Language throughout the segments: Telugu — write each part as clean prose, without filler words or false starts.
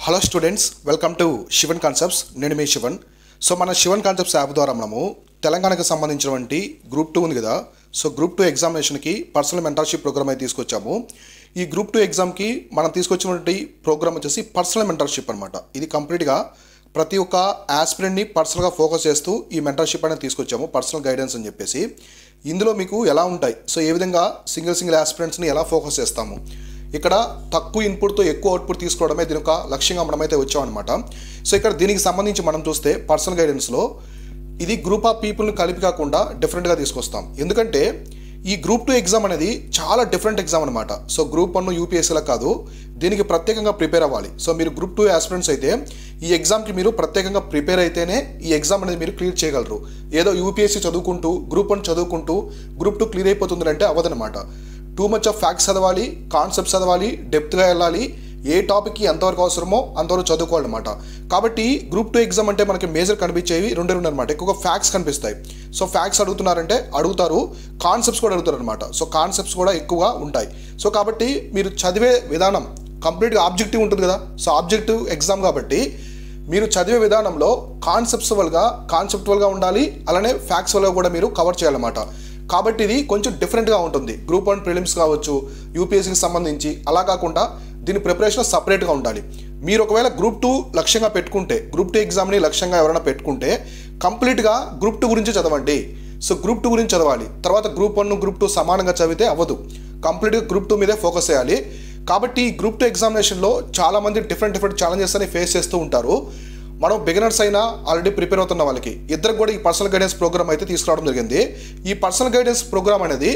Hello students, welcome to Shivan concepts. నేను మీ శివన్. సో మన శివన్ కాన్సెప్ట్స్ యాప్ ద్వారా మనము తెలంగాణకు సంబంధించినటువంటి గ్రూప్ 2 ఉంది కదా. సో గ్రూప్ 2 ఎగ్జామినేషన్కి పర్సనల్ మెంటర్షిప్ ప్రోగ్రామ్ అయితే తీసుకొచ్చాము. ఈ గ్రూప్ 2 ఎగ్జామ్కి మనం తీసుకొచ్చినటువంటి ప్రోగ్రామ్ వచ్చేసి పర్సనల్ మెంటర్షిప్ అనమాట. ఇది కంప్లీట్గా ప్రతి ఒక్క ఆస్పిరెంట్ని పర్సనల్గా ఫోకస్ చేస్తూ ఈ మెంటర్షిప్ అనేది తీసుకొచ్చాము, పర్సనల్ గైడెన్స్ అని చెప్పేసి. ఇందులో మీకు ఎలా ఉంటాయి, సో ఏ విధంగా సింగిల్ ఆస్పిరెంట్స్ని ఎలా ఫోకస్ చేస్తాము, ఇక్కడ తక్కువ ఇన్పుట్తో ఎక్కువ అవుట్పుట్ తీసుకోవడమే దీని ఒక లక్ష్యంగా మనమైతే వచ్చామన్నమాట. సో ఇక్కడ దీనికి సంబంధించి మనం చూస్తే పర్సనల్ గైడెన్స్లో ఇది గ్రూప్ ఆఫ్ పీపుల్ని కలిపి కాకుండా డిఫరెంట్గా తీసుకొస్తాం. ఎందుకంటే ఈ గ్రూప్ 2 ఎగ్జామ్ అనేది చాలా డిఫరెంట్ ఎగ్జామ్ అనమాట. సో గ్రూప్ 1 యూపీఎస్సీలా కాదు, దీనికి ప్రత్యేకంగా ప్రిపేర్ అవ్వాలి. సో మీరు గ్రూప్ 2 ఆస్పిరెంట్స్ అయితే ఈ ఎగ్జామ్కి మీరు ప్రత్యేకంగా ప్రిపేర్ అయితేనే ఈ ఎగ్జామ్ అనేది మీరు క్లియర్ చేయగలరు. ఏదో యూపీఎస్సీ చదువుకుంటూ గ్రూప్ 1 చదువుకుంటూ గ్రూప్ 2 క్లియర్ అయిపోతుంది అంటే అవ్వదనమాట. టూ మచ్ ఆఫ్ ఫ్యాక్ట్స్ చదవాలి, కాన్సెప్ట్స్ చదవాలి, డెప్త్గా వెళ్ళాలి, ఏ టాపిక్కి ఎంతవరకు అవసరమో అంతవరకు చదువుకోవాలన్నమాట. కాబట్టి గ్రూప్ 2 ఎగ్జామ్ అంటే మనకి మేజర్ కనిపించేవి రెండు అనమాట. ఎక్కువగా ఫ్యాక్ట్స్ కనిపిస్తాయి. సో ఫ్యాక్ట్స్ అడుగుతున్నారంటే అడుగుతారు, కాన్సెప్ట్స్ కూడా అడుగుతారు అనమాట. సో కాన్సెప్ట్స్ కూడా ఎక్కువగా ఉంటాయి. సో కాబట్టి మీరు చదివే విధానం కంప్లీట్గా ఆబ్జెక్టివ్ ఉంటుంది కదా. సో ఆబ్జెక్టివ్ ఎగ్జామ్ కాబట్టి మీరు చదివే విధానంలో కాన్సెప్చువల్గా ఉండాలి, అలానే ఫ్యాక్ట్స్వల్గా కూడా మీరు కవర్ చేయాలన్నమాట. కాబట్టి ఇది కొంచెం డిఫరెంట్గా ఉంటుంది. గ్రూప్ 1 ప్రిలిమ్స్ కావచ్చు, యూపీఎస్సీకి సంబంధించి అలా కాకుండా దీని ప్రిపరేషన్ సపరేట్గా ఉండాలి. మీరు ఒకవేళ గ్రూప్ 2 లక్ష్యంగా పెట్టుకుంటే, గ్రూప్ 2 ఎగ్జామ్ని లక్ష్యంగా ఎవరైనా పెట్టుకుంటే కంప్లీట్గా గ్రూప్ 2 గురించి చదవండి. సో గ్రూప్ 2 గురించి చదవాలి. తర్వాత గ్రూప్ 1 గ్రూప్ 2 సమానంగా చదివితే అవ్వదు, కంప్లీట్గా గ్రూప్ 2 మీదే ఫోకస్ చేయాలి. కాబట్టి గ్రూప్ 2 ఎగ్జామినేషన్లో చాలామంది డిఫరెంట్ ఛాలెంజెస్ అని ఫేస్ చేస్తూ ఉంటారు. మనం బిగినర్స్ అయినా ఆల్రెడీ ప్రిపేర్ అవుతున్న వాళ్ళకి ఇద్దరికి కూడా ఈ పర్సనల్ గైడెన్స్ ప్రోగ్రామ్ అయితే తీసుకురావడం జరిగింది. ఈ పర్సనల్ గైడెన్స్ ప్రోగ్రామ్ అనేది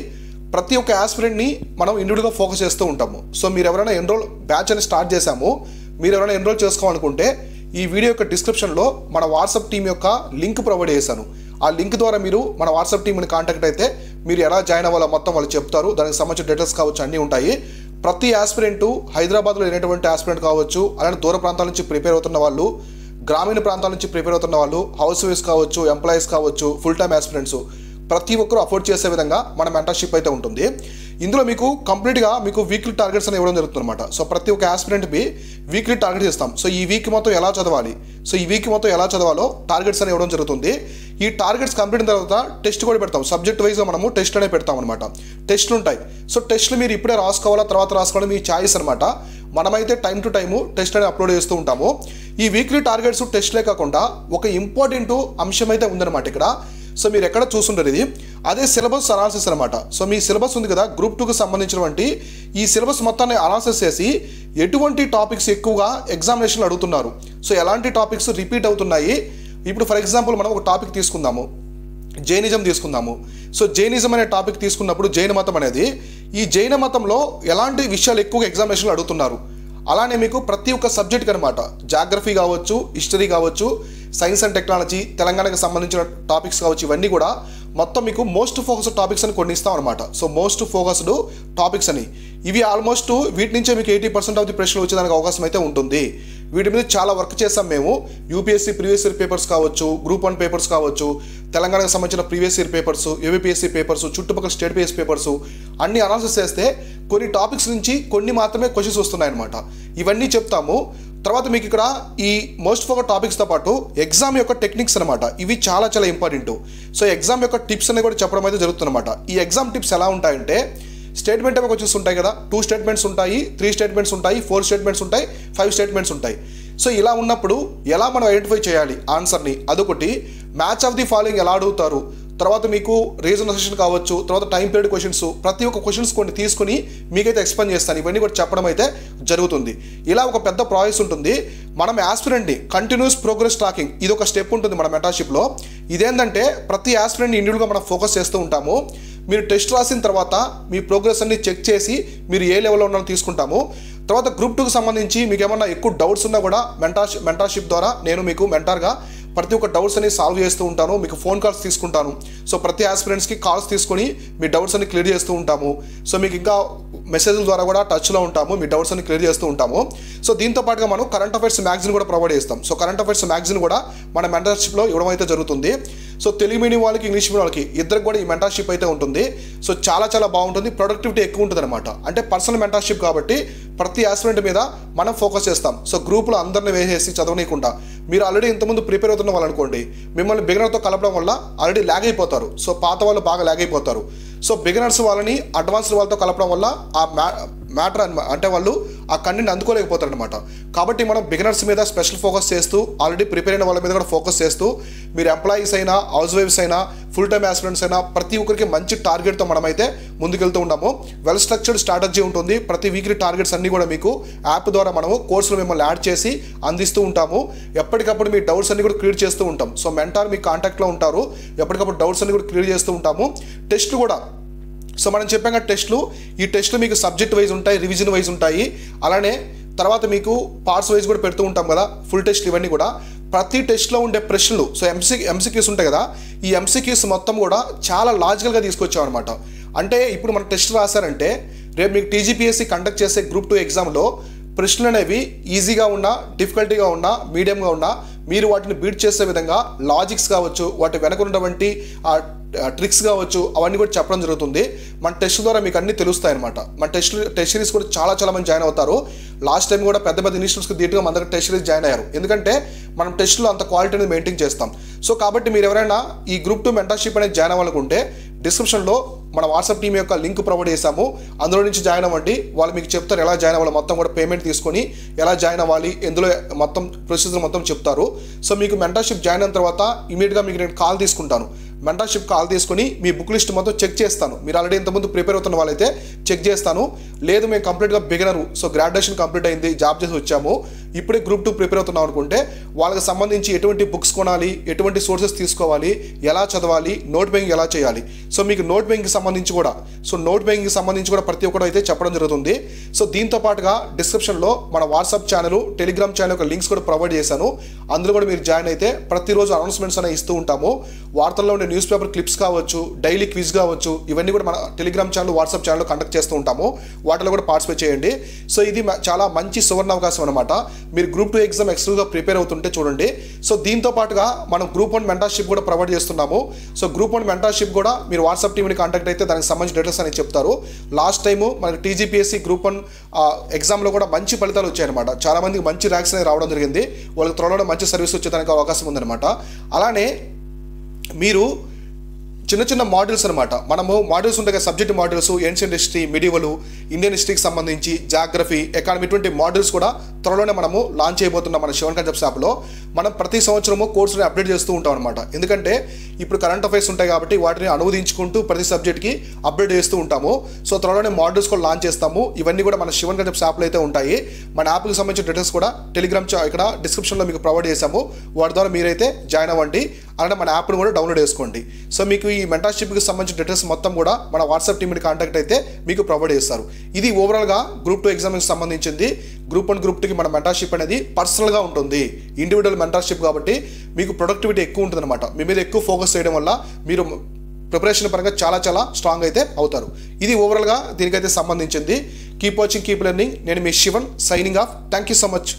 ప్రతి ఒక్క ఆస్పిరెంట్ని మనం ఇండివిడ్యువల్గా ఫోకస్ చేస్తూ ఉంటాము. సో మీరు ఎవరైనా బ్యాచ్ అని స్టార్ట్ చేశాము, మీరు ఎవరైనా ఎన్రోల్ చేసుకోవాలనుకుంటే ఈ వీడియో యొక్క డిస్క్రిప్షన్లో మన వాట్సాప్ టీం యొక్క లింక్ ప్రొవైడ్ చేశాను. ఆ లింక్ ద్వారా మీరు మన వాట్సాప్ టీంని కాంటాక్ట్ అయితే మీరు ఎలా జాయిన్ అవ్వాలో మొత్తం వాళ్ళు చెప్తారు. దానికి సంబంధించిన డీటెయిల్స్ కావచ్చు, అన్నీ ఉంటాయి. ప్రతి ఆస్పిరెంటు హైదరాబాద్లో లేనటువంటి ఆస్పిరెంట్ కావచ్చు, అలానే దూర ప్రాంతాల నుంచి ప్రిపేర్ అవుతున్న వాళ్ళు, గ్రామీణ ప్రాంతాల నుంచి ప్రిపేర్ అవుతున్న వాళ్ళు, హౌస్ వైఫ్స్ కావచ్చు, ఎంప్లాయీస్ కావచ్చు, ఫుల్ టైమ్ ఆస్పిరెంట్స్, ప్రతి ఒక్కరూ అఫోర్డ్ చేసే విధంగా మన మెంటర్షిప్ అయితే ఉంటుంది. ఇందులో మీకు కంప్లీట్గా మీకు వీక్లీ టార్గెట్స్ అని ఇవ్వడం జరుగుతుంది అనమాట. సో ప్రతి ఒక్క ఆస్పిరెంట్కి వీక్లీ టార్గెట్స్ ఇస్తాం. సో ఈ వీక్ మొత్తం ఎలా చదవాలి, సో ఈ వీక్ మొత్తం ఎలా చదవాలో టార్గెట్స్ అని ఇవ్వడం జరుగుతుంది. ఈ టార్గెట్స్ కంప్లీట్ అయిన తర్వాత టెస్ట్ కూడా పెడతాం. సబ్జెక్ట్ వైజ్గా మనము టెస్ట్ అనేది పెడతాం అనమాట. టెస్ట్లు ఉంటాయి. సో టెస్ట్లు మీరు ఇప్పుడే రాసుకోవాలా తర్వాత రాసుకోవడం మీ ఛాయిస్ అనమాట. మనమైతే టైం టు టైము టెస్ట్ అనేది అప్లోడ్ చేస్తూ ఉంటాము. ఈ వీక్లీ టార్గెట్స్ టెస్ట్లే కాకుండా ఒక ఇంపార్టెంట్ అంశం అయితే ఉందన్నమాట ఇక్కడ. సో మీరు ఎక్కడ చూస్తుంటారు, ఇది అదే సిలబస్ అనాలిసిస్ అనమాట. సో మీ సిలబస్ ఉంది కదా గ్రూప్ 2కి సంబంధించినటువంటి ఈ సిలబస్ మొత్తాన్ని అనాలిసిస్ చేసి ఎటువంటి టాపిక్స్ ఎక్కువగా ఎగ్జామినేషన్లో అడుగుతున్నారు, సో ఎలాంటి టాపిక్స్ రిపీట్ అవుతున్నాయి. ఇప్పుడు ఫర్ ఎగ్జాంపుల్ మనం ఒక టాపిక్ తీసుకుందాము, జైనిజం తీసుకుందాము. సో జైనిజం అనే టాపిక్ తీసుకున్నప్పుడు జైన మతం అనేది, ఈ జైన మతంలో ఎలాంటి విషయాలు ఎక్కువగా ఎగ్జామినేషన్లో అడుగుతున్నారు. అలానే మీకు ప్రతి ఒక్క సబ్జెక్ట్కి అనమాట, జాగ్రఫీ కావచ్చు, హిస్టరీ కావచ్చు, సైన్స్ అండ్ టెక్నాలజీ, తెలంగాణకు సంబంధించిన టాపిక్స్ కావచ్చు, ఇవన్నీ కూడా మొత్తం మీకు మోస్ట్ ఫోకస్డ్ టాపిక్స్ అని కొన్ని ఇస్తాం అనమాట. సో మోస్ట్ ఫోకస్డ్ టాపిక్స్ అని ఇవి ఆల్మోస్ట్ వీటి నుంచే మీకు 80% ఆఫ్ ది ప్రశ్నలు వచ్చేదానికి అవకాశం అయితే ఉంటుంది. వీటి మీద చాలా వర్క్ చేస్తాం మేము. యూపీఎస్సీ ప్రీవియస్ ఇయర్ పేపర్స్ కావచ్చు, గ్రూప్ 1 పేపర్స్ కావచ్చు, తెలంగాణకు సంబంధించిన previous year papers, APPSC papers, చుట్టుపక్కల స్టేట్ బేస్ పేపర్స్ అన్ని అనాలిసిస్ చేస్తే కొన్ని టాపిక్స్ నుంచి కొన్ని మాత్రమే క్వశ్చన్స్ వస్తున్నాయన్నమాట. ఇవన్నీ చెప్తాము. తర్వాత మీకు ఇక్కడ ఈ మోస్ట్ ఫోకస్ టాపిక్స్తో పాటు ఎగ్జామ్ యొక్క టెక్నిక్స్ అనమాట, ఇవి చాలా ఇంపార్టెంట్. సో ఎగ్జామ్ యొక్క టిప్స్ అనేవి కూడా చెప్పడం అయితే జరుగుతుందన్నమాట. ఈ ఎగ్జామ్ టిప్స్ ఎలా ఉంటాయంటే, స్టేట్మెంట్ ఆఫ్ క్వశ్చన్స్ ఉంటాయి కదా, 2 స్టేట్మెంట్స్ ఉంటాయి, 3 స్టేట్మెంట్స్ ఉంటాయి, 4 స్టేట్మెంట్స్ ఉంటాయి, 5 స్టేట్మెంట్స్ ఉంటాయి. సో ఇలా ఉన్నప్పుడు ఎలా మనం ఐడెంటిఫై చేయాలి ఆన్సర్ని, అదొకటి. మ్యాచ్ ఆఫ్ ది ఫాలోయింగ్ ఎలా అడుగుతారు, తర్వాత మీకు రీజనల్ సెషన్ కావచ్చు, తర్వాత టైం పీరియడ్ క్వశ్చన్స్, ప్రతి ఒక్క క్వశ్చన్స్ కొన్ని తీసుకుని మీకైతే ఎక్స్ప్లెయిన్ చేస్తాను. ఇవన్నీ కూడా చెప్పడం అయితే జరుగుతుంది. ఇలా ఒక పెద్ద ప్రాసెస్ ఉంటుంది. మనం ఆస్పిరెంట్ని కంటిన్యూస్ ప్రోగ్రెస్ ట్రాకింగ్, ఇది ఒక స్టెప్ ఉంటుంది మన మెంటర్షిప్లో. ఇదేంటంటే ప్రతి ఆస్పిరెంట్ని ఇండివిడ్యువల్గా మనం ఫోకస్ చేస్తూ ఉంటాము. మీరు టెస్ట్ రాసిన తర్వాత మీ ప్రోగ్రెస్ అన్ని చెక్ చేసి మీరు ఏ లెవెల్లో ఉన్నారో తీసుకుంటాము. తర్వాత గ్రూప్ 2కి సంబంధించి మీకు ఏమన్నా ఎక్కువ డౌట్స్ ఉన్నా కూడా మెంటర్షిప్ ద్వారా నేను మీకు మెంటర్గా ప్రతి ఒక్క డౌట్స్ అని సాల్వ్ చేస్తూ ఉంటాను. మీకు ఫోన్ కాల్స్ తీసుకుంటాను. సో ప్రతి ఆస్పిరెంట్స్కి కాల్స్ తీసుకొని మీ డౌట్స్ అన్ని క్లియర్ చేస్తూ ఉంటాము. సో మీకు ఇంకా మెసేజ్ల ద్వారా కూడా టచ్లో ఉంటాము, మీ డౌట్స్ అన్ని క్లియర్ చేస్తూ ఉంటాము. సో దీంతో పాటుగా మనం కరెంట్ అఫైర్స్ మ్యాగజైన్ కూడా ప్రొవైడ్ చేస్తాం. సో కరెంట్ అఫైర్స్ మ్యాగజైన్ కూడా మన మెంటర్షిప్లో ఇవ్వడం అయితే జరుగుతుంది. సో తెలుగు మీడియం వాళ్ళకి ఇంగ్లీష్ మీడియం వాళ్ళకి ఇద్దరికి కూడా ఈ మెంటర్షిప్ అయితే ఉంటుంది. సో చాలా బాగుంటుంది, ప్రొడక్టివిటీ ఎక్కువ ఉంటుంది అనమాట. అంటే పర్సనల్ మెంటర్షిప్ కాబట్టి ప్రతి ఆస్పిరెంట్ మీద మనం ఫోకస్ చేస్తాం. సో గ్రూపులో అందరిని వేసేసి చదవనీయకుండా మీరు ఆల్రెడీ ఇంతకుముందు ప్రిపేర్ అవుతున్న వాళ్ళు అనుకోండి, మిమ్మల్ని బిగినర్తో కలపడం వల్ల ఆల్రెడీ ల్యాగ్ అయిపోతారు. సో పాత వాళ్ళు బాగా ల్యాగ్ అయిపోతారు. సో బిగినర్స్ వాళ్ళని అడ్వాన్స్డ్ వాళ్ళతో కలపడం వల్ల ఆ మ్యాటర్ అంటే వాళ్ళు ఆ కంటెంట్ అందుకోలేకపోతారు అనమాట. కాబట్టి మనం బిగినర్స్ మీద స్పెషల్ ఫోకస్ చేస్తూ ఆల్రెడీ ప్రిపేర్ అయిన వాళ్ళ మీద కూడా ఫోకస్ చేస్తూ మీరు ఎంప్లాయీస్ అయినా హౌస్ వైఫ్స్ అయినా ఫుల్ టైమ్ ఆస్పిరెంట్స్ అయినా ప్రతి ఒక్కరికి మంచి టార్గెట్తో మనమైతే ముందుకెళ్తూ ఉంటాము. వెల్ స్ట్రక్చర్డ్ స్ట్రాటజీ ఉంటుంది. ప్రతి వీక్లీ టార్గెట్స్ అన్నీ కూడా మీకు యాప్ ద్వారా మనము కోర్సులు మిమ్మల్ని యాడ్ చేసి అందిస్తూ ఉంటాము. ఎప్పటికప్పుడు మీ డౌట్స్ అన్ని కూడా క్లియర్ చేస్తూ ఉంటాం. సో మెంటార్ మీ కాంటాక్ట్లో ఉంటారు, ఎప్పటికప్పుడు డౌట్స్ అన్ని కూడా క్లియర్ చేస్తూ ఉంటాము. టెస్ట్లు కూడా సో మనం చెప్పాం కదా టెస్ట్లు, ఈ టెస్ట్లు మీకు సబ్జెక్ట్ వైజ్ ఉంటాయి, రివిజన్ వైజ్ ఉంటాయి. అలానే తర్వాత మీకు పార్ట్స్ వైజ్ కూడా పెడుతూ ఉంటాం కదా ఫుల్ టెస్ట్లు. ఇవన్నీ కూడా ప్రతి టెస్ట్లో ఉండే ప్రశ్నలు సో ఎంసీక్యూస్ ఉంటాయి కదా, ఈ ఎంసీక్యూస్ మొత్తం కూడా చాలా లాజికల్గా తీసుకొచ్చామన్నమాట. అంటే ఇప్పుడు మన టెస్ట్ రాశారంటే రేపు మీకు టీజీపీఎస్సీ కండక్ట్ చేసే గ్రూప్ 2 ఎగ్జామ్లో ప్రశ్నలు అనేవి ఈజీగా ఉన్నా డిఫికల్టీగా ఉన్నా మీడియంగా ఉన్నా మీరు వాటిని బీట్ చేసే విధంగా లాజిక్స్ కావచ్చు, వాటి వెనక ఉన్నటువంటి ట్రిక్స్ కావచ్చు, అవన్నీ కూడా చెప్పడం జరుగుతుంది. మన టెస్ట్ ద్వారా మీకు అన్నీ తెలుస్తాయి అనమాట. మన టెస్ట్ సిరీస్ కూడా చాలా మంది జాయిన్ అవుతారు. లాస్ట్ టైం కూడా పెద్ద ఇన్స్టిట్యూట్స్కి ధీటుగా మన దగ్గర టెస్ట్ సిరీస్ జాయిన్ అయ్యారు. ఎందుకంటే మనం టెస్ట్లో అంత క్వాలిటీ అనేది మెయింటైన్ చేస్తాం. సో కాబట్టి మీరు ఎవరైనా ఈ గ్రూప్ 2 మెంటర్షిప్ అనేది జాయిన్ అవ్వాలనుకుంటే డిస్క్రిప్షన్లో మన వాట్సాప్ టీం యొక్క లింక్ ప్రొవైడ్ చేశాము. అందులో నుంచి జాయిన్ అవ్వండి. వాళ్ళు మీకు చెప్తారు ఎలా జాయిన్ అవ్వాలి, మొత్తం కూడా పేమెంట్ తీసుకొని ఎలా జాయిన్ అవ్వాలి, ఎందులో మొత్తం ప్రొసీజర్ మొత్తం చెప్తారు. సో మీకు మెంటర్షిప్ జాయిన్ అయిన తర్వాత ఇమీడియట్గా మీకు నేను కాల్ తీసుకుంటాను. మెంటర్షిప్ కాల్ తీసుకొని మీ బుక్ లిస్ట్ మొత్తం చెక్ చేస్తాను. మీరు ఆల్రెడీ ఇంతకుముందు ప్రిపేర్ అవుతున్న వాళ్ళైతే చెక్ చేస్తాను. లేదు మేము కంప్లీట్గా బిగినరు, సో గ్రాడ్యుయేషన్ కంప్లీట్ అయింది, జాబ్ చేసి వచ్చాము, ఇప్పుడే గ్రూప్ 2 ప్రిపేర్ అవుతున్నాం అనుకుంటే వాళ్ళకి సంబంధించి ఎటువంటి బుక్స్ కొనాలి, ఎటువంటి సోర్సెస్ తీసుకోవాలి, ఎలా చదవాలి, నోట్ మేకింగ్ ఎలా చేయాలి, సో మీకు నోట్ మేకింగ్కి సంబంధించి కూడా ప్రతి ఒక్కరు అయితే చెప్పడం జరుగుతుంది. సో దీంతో పాటుగా డిస్క్రిప్షన్లో మన వాట్సాప్ ఛానల్, టెలిగ్రామ్ ఛానల్ యొక్క లింక్స్ కూడా ప్రొవైడ్ చేశాను. అందులో కూడా మీరు జాయిన్ అయితే ప్రతిరోజు అనౌన్స్మెంట్స్ అనేవి ఇస్తూ ఉంటాము. వార్తల్లో ఉండే న్యూస్ పేపర్ క్లిప్స్ కావచ్చు, డైలీ క్విజ్ కావచ్చు, ఇవన్నీ కూడా మన టెలిగ్రామ్ ఛానల్, వాట్సాప్ ఛానల్లో కండక్ట్ చేస్తూ ఉంటాము. వాటిలో కూడా పార్టిసిపేట్ చేయండి. సో ఇది చాలా మంచి సువర్ణ అవకాశం అనమాట. మీరు గ్రూప్ 2 ఎగ్జామ్ ఎక్స్క్లూజివ్గా ప్రిపేర్ అవుతుంటే చూడండి. సో దీంతో పాటుగా మనం గ్రూప్ 1 మెంటర్షిప్ కూడా ప్రొవైడ్ చేస్తున్నాము. సో గ్రూప్ 1 మెంటర్షిప్ కూడా మీరు వాట్సాప్ టీమ్ని కాంటాక్ట్ అయితే దానికి సంబంధించిన డీటెయిల్స్ అని చెప్తారు. లాస్ట్ టైము మనకి టీజీపీఎస్సీ గ్రూప్ 1 ఎగ్జామ్లో కూడా మంచి ఫలితాలు వచ్చాయన్నమాట. చాలామందికి మంచి ర్యాంక్స్ అనేవి రావడం జరిగింది. వాళ్ళకి త్వరలో మంచి సర్వీస్ వచ్చేదానికి అవకాశం ఉందన్నమాట. అలానే మీరు చిన్న మాడ్యూల్స్ అనమాట. మనము మాడ్యూల్స్ ఉంటాయి కదా, subject modules, ancient history, medieval, Indian హిస్టరీకి సంబంధించి, జాగ్రఫీ, ఎకానమీ, ఇటువంటి మాడ్యూల్స్ కూడా త్వరలోనే మనము లాంచ్ చేయబోతున్నాం. మన శివన్ కాన్సెప్ట్స్ యాప్లో మనం ప్రతి సంవత్సరము కోర్సుని అప్డేట్ చేస్తూ ఉంటాం అనమాట. ఎందుకంటే ఇప్పుడు కరెంట్ అఫైర్స్ ఉంటాయి కాబట్టి వాటిని అనువదించుకుంటూ ప్రతి సబ్జెక్ట్కి అప్డేట్ చేస్తూ ఉంటాము. సో త్వరలోనే మాడ్యూల్స్ కూడా లాంచ్ చేస్తాము. ఇవన్నీ కూడా మన శివన్ కాన్సెప్ట్స్ యాప్లో అయితే ఉంటాయి. మన యాప్కి సంబంధించిన డీటెయిల్స్ కూడా టెలిగ్రామ్ ఇక్కడ డిస్క్రిప్షన్లో మీకు ప్రొవైడ్ చేశాము. వాటి ద్వారా మీరైతే జాయిన్ అవ్వండి. అలానే మన యాప్ను కూడా డౌన్లోడ్ చేసుకోండి. సో మీకు ఈ మెంటర్షిప్కి సంబంధించిన డీటెయిల్స్ మొత్తం కూడా మన వాట్సాప్ టీమ్ని కాంటాక్ట్ అయితే మీకు ప్రొవైడ్ చేస్తారు. ఇది ఓవరాల్గా గ్రూప్ 2 ఎగ్జామ్కి సంబంధించింది. గ్రూప్ 1 గ్రూప్ 2కి మన మెంటర్షిప్ అనేది పర్సనల్గా ఉంటుంది, ఇండివిజువల్ మెంటర్షిప్ కాబట్టి మీకు ప్రొడక్టివిటీ ఎక్కువ ఉంటుంది అనమాట. మీ మీద ఎక్కువ ఫోకస్ చేయడం వల్ల మీరు ప్రిపరేషన్ పరంగా చాలా స్ట్రాంగ్ అయితే అవుతారు. ఇది ఓవరాల్గా దీనికైతే సంబంధించింది. Keep watching, keep learning. నేను మీ Sivan, signing off. Thank you so much.